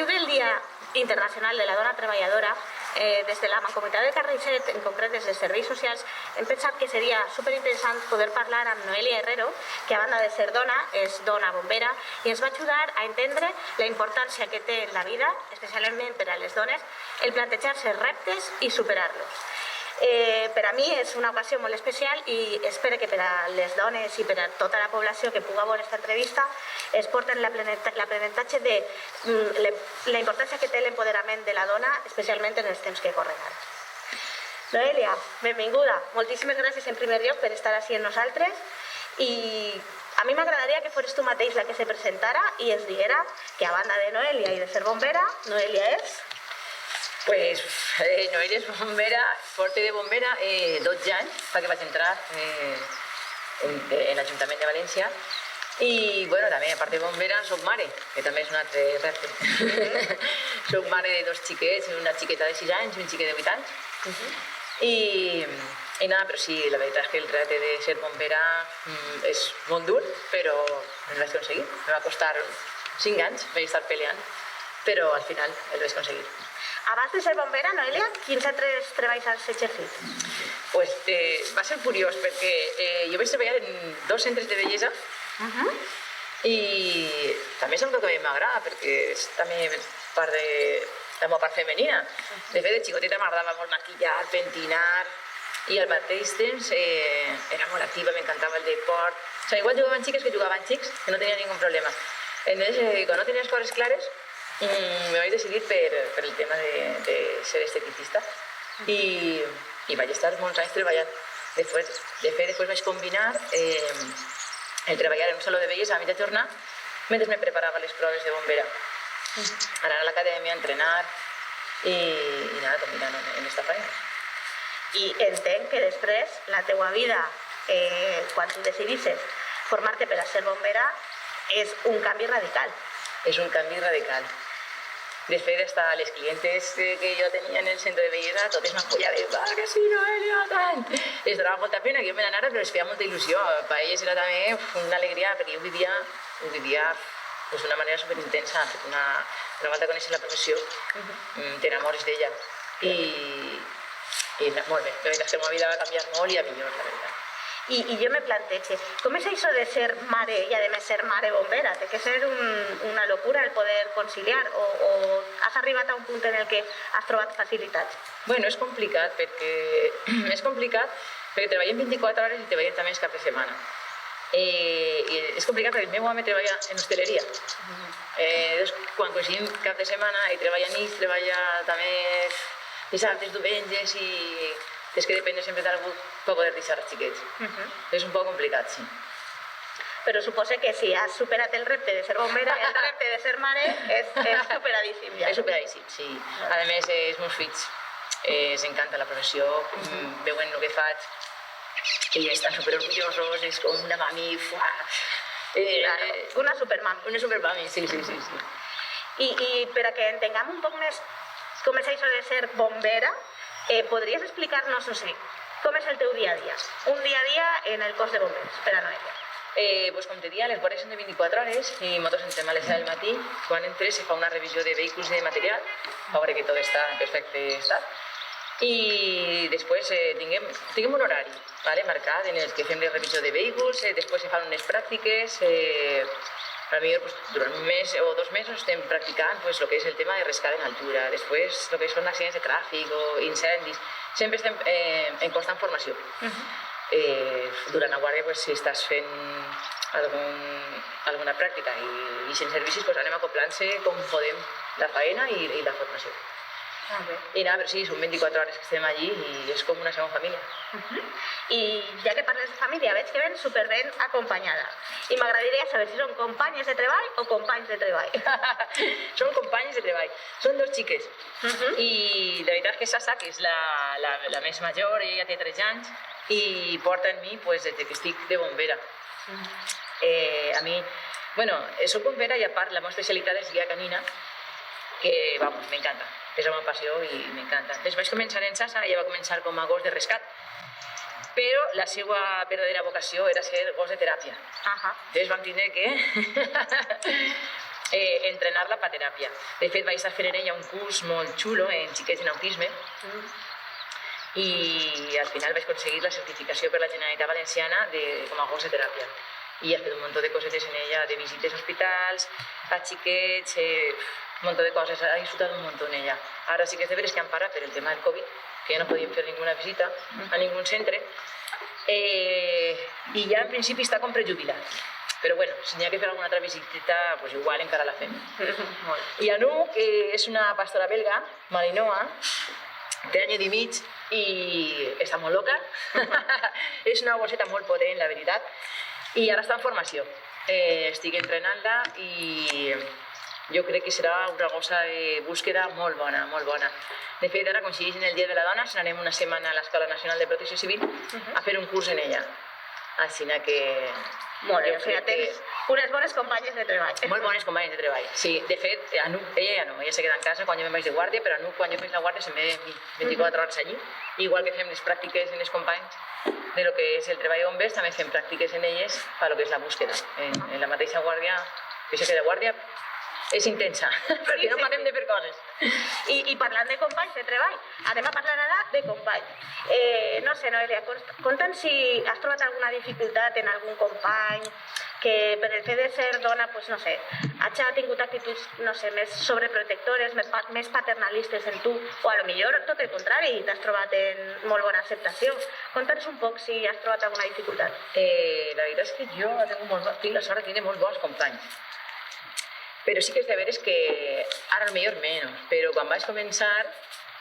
motiu del Dia Internacional de la Dona Treballadora, des de la Mancomunitat de Carrisset, en concret des de Serveis Socials, hem pensat que seria superinteressant poder parlar amb Noelia Herrero, que a banda de ser dona, és dona bombera, i ens va ajudar a entendre la importància que té en la vida, especialment per a les dones, el plantejar-se reptes i superar-los. Per a mi és una ocasió molt especial i espero que per a les dones i per a tota la població que puga veure aquesta entrevista es porten l'aprenentatge de la importància que té l'empoderament de la dona, especialment en els temps que corren ara. Noelia, benvinguda. Moltíssimes gràcies en primer lloc per estar així amb nosaltres i a mi m'agradaria que fos tu mateix la que se presentara i ens diguera que a banda de Noelia i de ser bombera, Noelia és... Pues Noelia és bombera, porto de bombera 12 anys, fa que vaig entrar en l'Ajuntament de València i bueno, també a part de bombera soc mare, que també és un altre repte. Soc mare de 2 xiquets, una xiqueta de 6 anys i un xiquet de 8 anys. I nada, però sí, la veritat és que el repte de ser bombera és molt dur, però el vaig aconseguir. Me va costar 5 anys, vaig estar peleant, però al final el vaig aconseguir. Abans de ser bombera, Noelia, quins altres treballs has exercit? Pues va ser curiós perquè jo vaig treballar en 2 centres de bellesa i també és una cosa que m'agrada perquè és també part de la meva part femenina. De fet, de xicoteta m'agradava molt maquillar, pentinar i al mateix temps era molt activa, m'encantava el deport. O sigui, igual jugaven xiques que jugaven xics, que no tenia ningú problema. Entonces, quan no tenia les coses clares, me vaig decidir per el tema de ser esteticista i vaig estar molts anys treballant. De fet, després vaig combinar el treballar en un saló de bellesa a mitja jornada mentre me preparava les proves de bombera. Anar a l'acadèmia, entrenar i anar combinant en aquesta feina. I entenc que després la teua vida, quan tu decidisses formar-te per a ser bombera, és un canvi radical. És un canvi radical. De fet, hasta les clientes que jo tenia en el centre de bellesa, totes m'apoyaven, va, que sí, Noelia, tant. Les donava molta pena que jo me n'anara, però les feia molta il·lusió. Per elles era també una alegria, perquè jo ho vivia d'una manera superintensa. Una volta de conèixer la professió, t'enamores d'ella. I molt bé, la veritat és que la meva vida va canviar molt i a millor, la veritat. I jo me plantejo, com és això de ser mare i a més ser mare bombera? Té que ser una locura el poder conciliar o has arribat a un punt en el que has trobat facilitats? Bueno, és complicat perquè treballem 24 hores i treballem també els caps de setmana. I és complicat perquè el meu home treballa en hosteleria. Quan coincidim cap de setmana i treballa nits, treballa també dissabtes, diumenges i és que depèn sempre d'algú per poder deixar els xiquets. És un poc complicat, sí. Però suposo que si has superat el repte de ser bombera, el repte de ser mare és superadíssim ja. És superadíssim, sí. A més, els meus fills els encanta la professió, veuen el que faig i estan superorgullosos, és com una mami... Una supermami. Una supermami, sí. I per a que entenguem un poc més com és això de ser bombera, podries explicar-nos, no sé, com és el teu dia a dia? Un dia a dia en el cos de bombers, per a Noelia. Pues com te dia, les guàrdies són de 24 hores i nosaltres entrem a les 7 del matí. Quan entres se fa una revisió de vehicles i de material, a veure que tot està en perfecte estat. I després tinguem un horari marcat en el que fem la revisió de vehicles, després se fan unes pràctiques, potser durant un mes o 2 mesos estem practicant el que és el tema de rescat en altura, després el que són accidents de tràfic o incendis, sempre estem en constant formació. Durant la guàrdia, si estàs fent alguna pràctica i sense servicis, anem acoplant-se com podem la feina i la formació. I nada, però sí, són 24 hores que estem allí i és com una segona família. I ja que parles de família, veig que ven superben acompanyada. I m'agradaria saber si són companyes de treball o companys de treball. Són companyes de treball. Són 2 xiques. I la veritat és que Sasa, que és la més major, ella té 13 anys i porta en mi des que estic de bombera. A mi, soc bombera i a part la meva especialitat és guia canina, que, m'encanta. És la meva passió i m'encanta. Després vaig començar en Sasa, ella va començar com a gos de rescat, però la seva verdadera vocació era ser gos de teràpia. Llavors vam tindre que entrenar-la per teràpia. De fet, vaig estar fent en ella un curs molt xulo en xiquets en autisme i al final vaig aconseguir la certificació per la Generalitat Valenciana com a gos de teràpia. I he fet un munt de cosetes en ella, de visites a hospitals, a xiquets, un munt de coses. He disfrutat un munt en ella. Ara sí que és de veres que han parat per el tema del Covid, que ja no podíem fer ninguna visita a ningú centre, i ja en principi està com prejubilat. Però bueno, si n'hi ha que fer alguna altra visita, pues igual encara la fem. I Anu, que és una pastora belga, malinoa, té any i mig i està molt loca. És una gosseta molt potent, la veritat. I ara està en formació. Estic entrenant-la i jo crec que serà una gossa de búsqueda molt bona, molt bona. De fet, ara coincideix en el Dia de la Dona, anarem una setmana a l'Escola Nacional de Protecció Civil a fer un curs en ella. Així que... Molt bé, o sigui, tens unes bones companyes de treball. Molt bones companyes de treball, sí. De fet, ella ja no, ella se queda en casa quan jo me'n vaig de guàrdia, però Anu, quan jo faig la guàrdia, se'n ve 24 hores allí. Igual que fem les pràctiques en els companys de lo que és el treball de bombers, també fem pràctiques en elles per lo que és la búsqueda. En la mateixa guàrdia, jo sé que la guàrdia és intensa, perquè no parem de fer coses. I parlant de companys de treball, anem a parlar ara de companys. No sé, Noelia, conta'ns si has trobat alguna dificultat en algun company que per el fet de ser dona, pues, no sé, hagi tingut actituds, no sé, més sobreprotectores, més paternalistes en tu, o a lo millor tot el contrari, t'has trobat en molt bona acceptació. Conta'ns un poc si has trobat alguna dificultat. La veritat és que jo tinc la sort de tenir molt bons companys. Però sí que és de veres que ara potser menys, però quan vaig començar,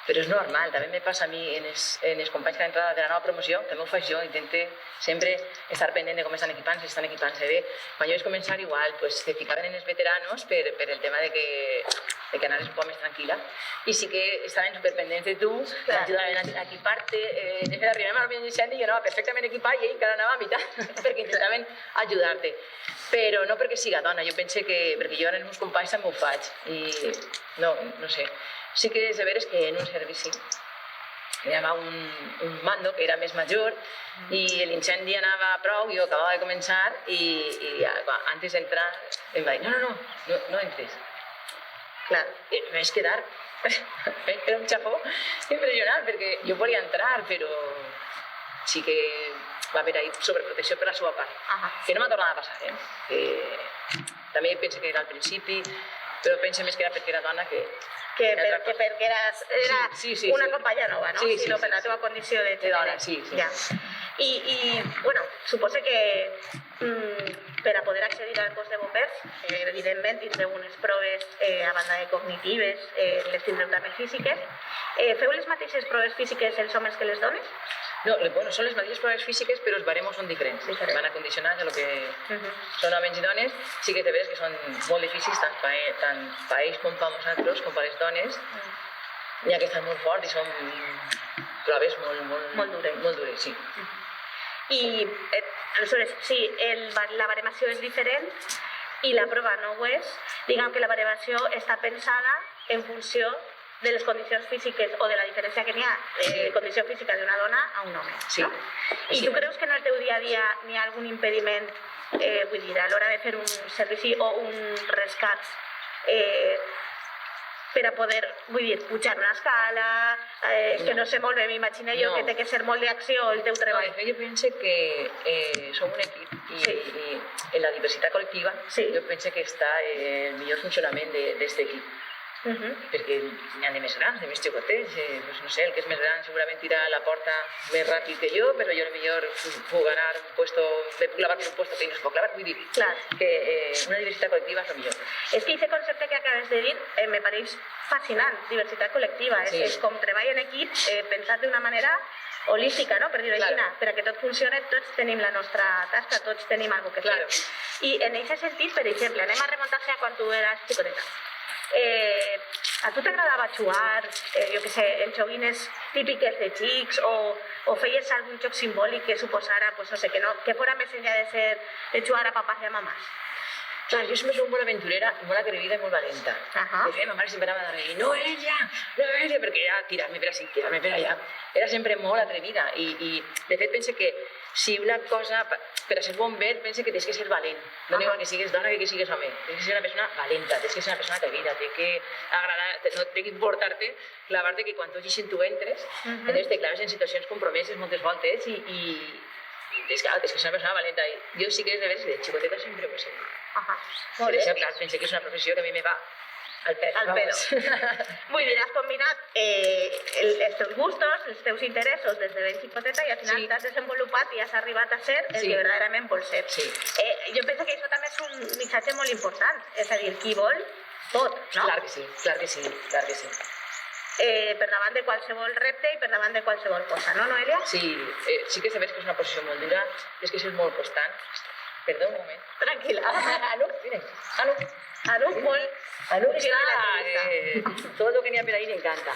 però és normal, també me passa a mi en els companys que han entrat de la nova promoció, també ho faig jo, intento sempre estar pendent de com estan equipant, si estan equipant-se bé. Quan jo vaig començar igual, pues, se ficaven en els veteranos per el tema de que anaves un poc més tranquil·la, i sí que estaven superpendents de tu, t'ajudaven a equipar-te. De fet, arribem al meu incendi i jo anava perfectament equipat i ell encara anava a mitad, perquè intentaven ajudar-te. Però no perquè siga dona, jo penso que, perquè jo en els meus companys també ho faig, i no sé. Sí que és de veres que en un servici hi havia un mando que era més major i l'incendi anava a prou, jo acabava de començar i antes d'entrar em va dir no entres. Clar, em vaig quedar, era un xafó impressionant perquè jo volia entrar, però sí que va haver ahí sobreprotecció per la seva part, que no m'ha tornat a passar, també penso que era al principi, però penso més que era perquè era dona que perquè era una companya nova, no? Sinó per la teva condició de dona. Sí. I, bueno, suposo que per a poder accedir al cos de bombers, evidentment tindreu unes proves a banda de cognitives, les tindreu també físiques. Feu les mateixes proves físiques els homes que les dones? No, bueno, són les mateixes proves físiques, però els baremos són diferents. Van acondicionats a lo que són homes i dones. Sí que te veus que són molt difícils, tant per ells com per nosaltres, com per les dones. N'hi ha que estan molt forts i són proves molt dures, sí. I, aleshores, sí, la baremació és diferent i la prova no ho és. Diguem que la baremació està pensada en funció de les condicions físiques o de la diferència que n'hi ha de condició física d'una dona a un home. Sí. I tu creus que en el teu dia a dia n'hi ha algun impediment, vull dir, a l'hora de fer un servici o un rescat per a poder, vull dir, pujar una escala, que no sé molt bé, m'imagino jo que té que ser molt d'acció el teu treball. Jo penso que som un equip i en la diversitat col·lectiva jo penso que està el millor funcionament d'aquest equip. Perquè n'hi ha de més grans, de més xicotets, no sé, el que és més gran segurament tira a la porta més ràpid que jo, però jo potser puc ganar un puesto, me puc clavar per un puesto que no es pot clavar, vull dir que una diversitat col·lectiva és el millor. És que aquest concepte que acabes de dir me pareix fascinant, diversitat col·lectiva, és com treball en equip pensat d'una manera holística, no? Per dir-ho així, per a que tot funcioni, tots tenim la nostra tasca, tots tenim alguna cosa que fer. I en aquest sentit, per exemple, anem a remuntar-se a quan tu eres xicoteta. A tu t'agradava jugar, jo què sé, en joguines típiques de xics o feies algun joc simbòlic que suposara, pues, no sé, que fora més enllà de jugar a papàs i a mamàs? Clar, jo sempre soc molt aventurera, molt atrevida i molt valenta. De fet, ma mare sempre m'ha de dir, no, ella, perquè era tirar-me per ací, tirar-me per allà. Era sempre molt atrevida i de fet penso que si una cosa, per a ser bomber, pensa que tens que ser valent. No igual que sigues dona que sigues home. Tens que ser una persona valenta, tens que ser una persona atrevida, té que agradar, no té que importar-te clavar-te que quan tu tu entres, entonces te claves en situacions compromeses moltes voltes i és que és una persona valenta. Jo sí que és de veres, de xicoteta sempre ho he sigut. Molt bé. Clar, penso que és una professió que a mi me va al pelo. Al pelo. Muy bien, has combinat els teus gustos, els teus interessos des de ben xicoteta i al final t'has desenvolupat i has arribat a ser el que verdaderament vols ser. Jo penso que això també és un missatge molt important, és a dir, qui vol, tot, no? Clar que sí, clar que sí, clar que sí. Per davant de qualsevol repte i per davant de qualsevol cosa, no, Noelia? Sí, sí que sabés que és una posició molt dura, és que és molt constant. Perdó un moment. Tranquil·la. Anuc, mira. Anuc, molt... Anuc està... Tot el que n'hi ha per ahí m'encanta.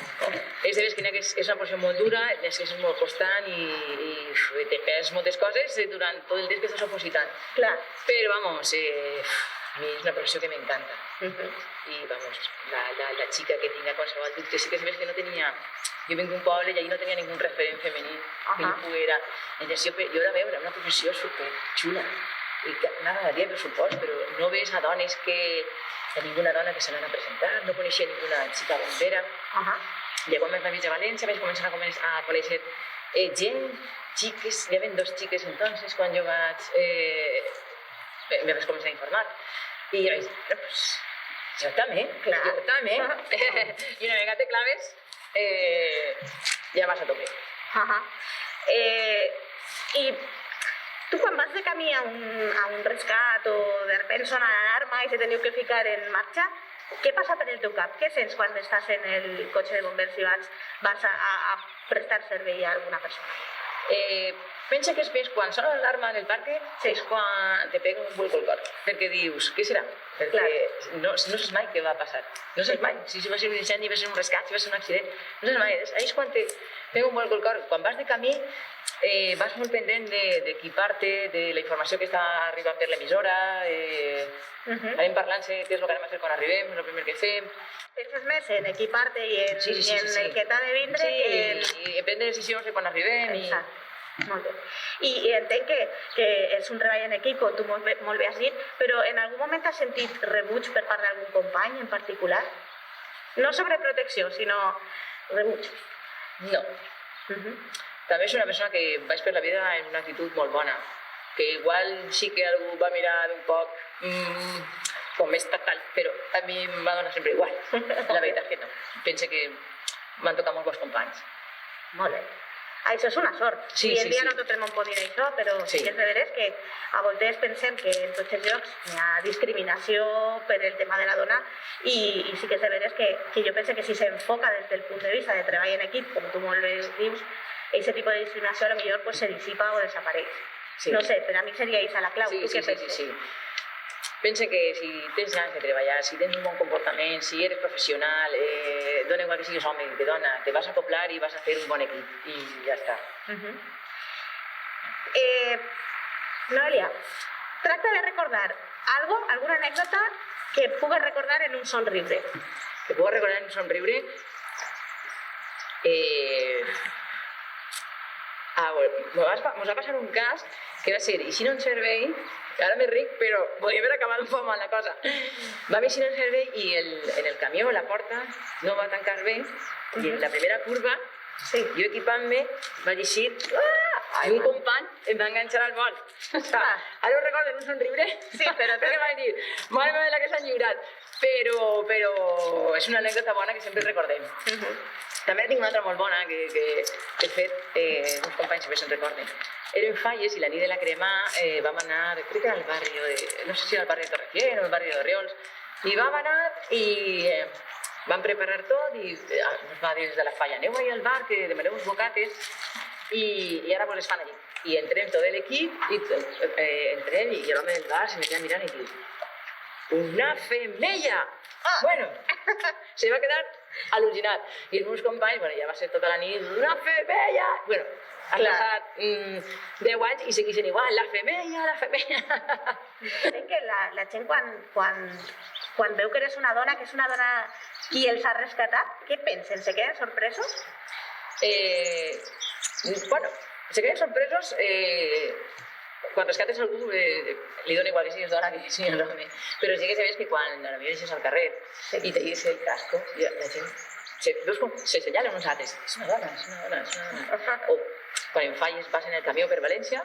És de veres que és una posició molt dura, és que és molt constant i te perds moltes coses durant tot el temps que estàs opositant. Clar. Però, vamos, a mi és una professió que m'encanta. I, vamos, la xica que tinga qualsevol dubte, sí que sabés que no tenia... Jo vinc d'un poble i allí no tenia ningú referent femení que jo poguera... Entonces, jo era veure una professió superxula i que m'agradaria, per supost, però no ves a dones que... a ninguna dona que se l'han a presentar, no coneixia ninguna xica bombera. I quan vaig venir a València vaig començar a conèixer gent, xiques, hi havia 2 xiques entonces, quan jo vaig... me vaig començar a informar. I jo vaig dir, pues, jo també, jo també. I una vegada te claves, ja vas a tope. I tu quan vas de camí a un rescat o de repente sona l'alarma i se teniu que ficar en marxa, què passa per el teu cap? Què sents quan estàs en el cotxe de bombers i vas a prestar servei a alguna persona? Pensa que és més quan sona l'alarma en el parque, és quan te pega un vuelco al cor, perquè dius, què serà? Perquè no saps mai què va passar, no saps mai si va ser un incendi, va ser un rescat, si va ser un accident, no saps mai, és quan te pega un vuelco al cor. Quan vas de camí vas molt pendent d'equipar-te, de la informació que està arribant per l'emissora, anem parlant-se què és el que anem a fer quan arribem, és el primer que fem. Penses més en equipar-te i en el que t'ha de vindre que en... Sí, en prendre decisions de quan arribem. Exacte. Molt bé. I entenc que és un treball en equip, com tu molt bé has dit, però en algun moment has sentit rebuig per part d'algun company en particular? No sobreprotecció, sinó rebuig. No. També és una persona que vaig per la vida en una actitud molt bona, que igual sí que algú va mirar un poc com més tal, però a mi em va donar sempre igual. La veritat que no. Penso que m'han tocat molts bons companys. Molt bé. Això és una sort. Avui en dia no tot el món pot dir això, però sí que és de veres que a voltes pensem que en tots els llocs hi ha discriminació per el tema de la dona i sí que és de veres que jo penso que si s'enfoca des del punt de vista de treball en equip, com tu molt bé dius, aquest tipus de discriminació potser se dissipa o desapareix. No sé, per a mi seria aquesta la clau. Tu què penses? Sí. Pensa que si tens ganes de treballar, si tens un bon comportament, si eres professional, dona igual que siguis home que dona, te vas a acoplar i vas a fer un bon equip i ja està. Noelia, tracta de recordar alguna anècdota que pugues recordar en un somriure. Que pugues recordar en un somriure? Mos va passar un cas que va ser Eixint un servei, ara m'he ric, però podria haver acabat un poc mal la cosa. Vam eixir un servei i en el camió la porta no va tancar bé i en la primera curva, jo equipant-me, vaig eixir i un company em va enganxar al vol. Ara ho recordo en un somriure, perquè vaig dir, mare meva la que s'han lliurat. Però és una anècdota bona que sempre recordem. També tinc una altra molt bona que de fet uns companys sempre se'n recorden. Eren falles i la nit de la crema vam anar, crec que era al barri no sé si era el barri de Torrejón o el barri de Orriols, i vam anar i vam preparar tot i ens va dir des de la falla, aneu ahir al bar que demaneu uns bocates i ara vos les fan allí. I entrem tot l'equip i entrem i l'home del bar se me queda mirant i diu, una femella! Bueno, se va quedar al·lucinat. I els meus companys, ja va ser tota la nit, una femella! Bueno, han passat 10 anys i segueixen igual, la femella, la femella. Crec que la gent quan veu que eres una dona, que és una dona qui els ha rescatat, què pensen? Se queden sorpresos? Bueno, Se queden sorpresos quan rescates algú, li dona igual que siguis dona que siguis home, però sí que sabes que quan la mires al carrer i te dius el casco, la gent se senyalen uns altres, és una dona, és una dona, és una dona. O quan en falles vas en el camió per València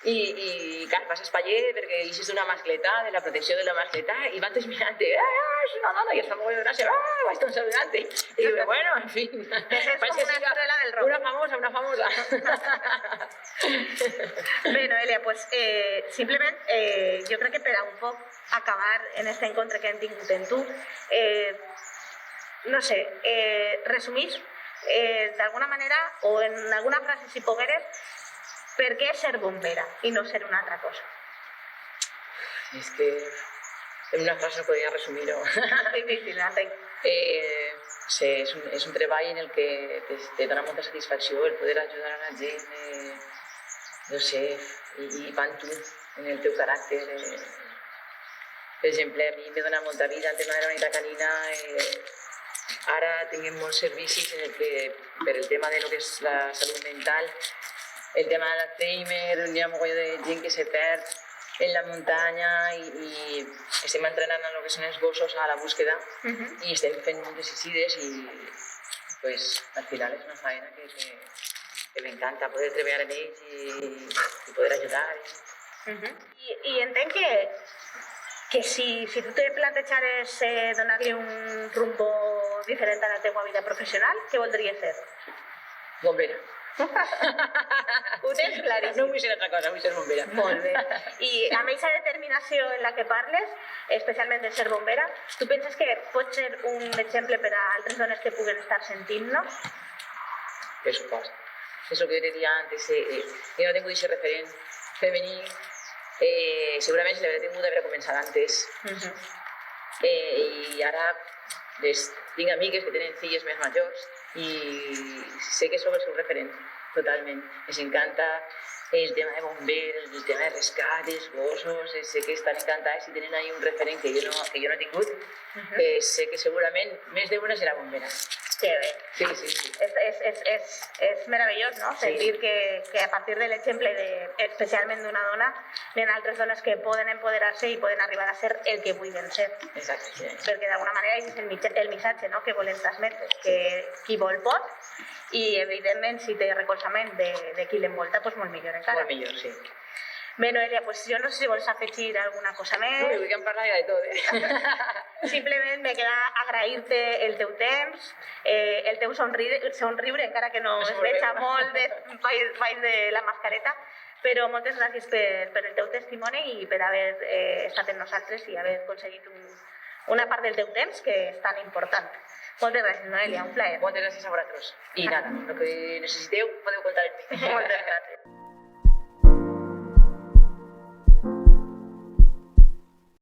i clar, vas a espatllar perquè eixes d'una mascleta, de la protecció de la mascleta, i van tots mirant-te, és una dona, i es fa molt de gràcia, vaig tots saludant-te. I dius, bueno, en fi, és com una estrella del rock. Una famosa. Bé, Noelia, pues simplement jo crec que per a un poc acabar en aquest encontre que hem tingut en tu, no sé, resumís d'alguna manera o en alguna frase si pogueres per què ser bombera i no ser una altra cosa. És que en una frase no podria resumir-ho. Difícil, entenc. Sí, és un treball en el que te dona molta satisfacció el poder ajudar a la gent, no sé, i va en tu, en el teu caràcter. Per exemple, a mi me dona molta vida el tema de la unitat canina. Ara tinguem molts servicis en el que, per el tema de lo que és la salut mental, el tema de l'Alzheimer, hi ha mogolló de gent que se perd en la muntanya i estem entrenant en el que són els gossos a la búsqueda i estem fent moltes visites i pues, al final és una feina que m'encanta poder treballar en ells i poder ajudar. I entenc que si tu te plantejares donar-li un rumbo diferent a la teva vida professional, què voldries fer? Bombera. Ho tens claríssim. No vull ser altra cosa, vull ser bombera. Molt bé. I amb aquesta determinació en la que parles, especialment de ser bombera, tu penses que pot ser un exemple per a altres dones que puguen estar sentint-nos? Per supost. És el que jo deia antes, jo no tinc aquest referent femení, segurament si l'hauré tingut d'haver començat antes. I ara tinc amigues que tenen filles més majors i sé que sóc el seu referent, totalment. Els encanta el tema de bombers, el tema de rescat, els gossos, sé que estan encantats i tenen ahí un referent que jo no he tingut. Sé que segurament més d'una serà bombera. Que bé. Sí. És meravellós, no? Sentir que a partir de l'exemple, especialment d'una dona, hi ha altres dones que poden empoderar-se i poden arribar a ser el que vulguin ser. Exacte, sí. Perquè d'alguna manera és el missatge que volem transmetre, que qui vol pot, i evidentment si té recolzament de qui l'envolta, doncs molt millor encara. Molt millor, sí. Bé, Noelia, doncs jo no sé si vols afegir alguna cosa més. Ui, que em parla ja de tot, Simplement me queda agrair-te el teu temps, el teu somriure, encara que no es veja molt baix de la mascareta, però moltes gràcies per el teu testimoni i per haver estat amb nosaltres i haver aconseguit una part del teu temps que és tan important. Moltes gràcies, Noelia, un plaer. Moltes gràcies a vosaltres. I nada, el que necessiteu podeu comptar amb mi. Moltes gràcies.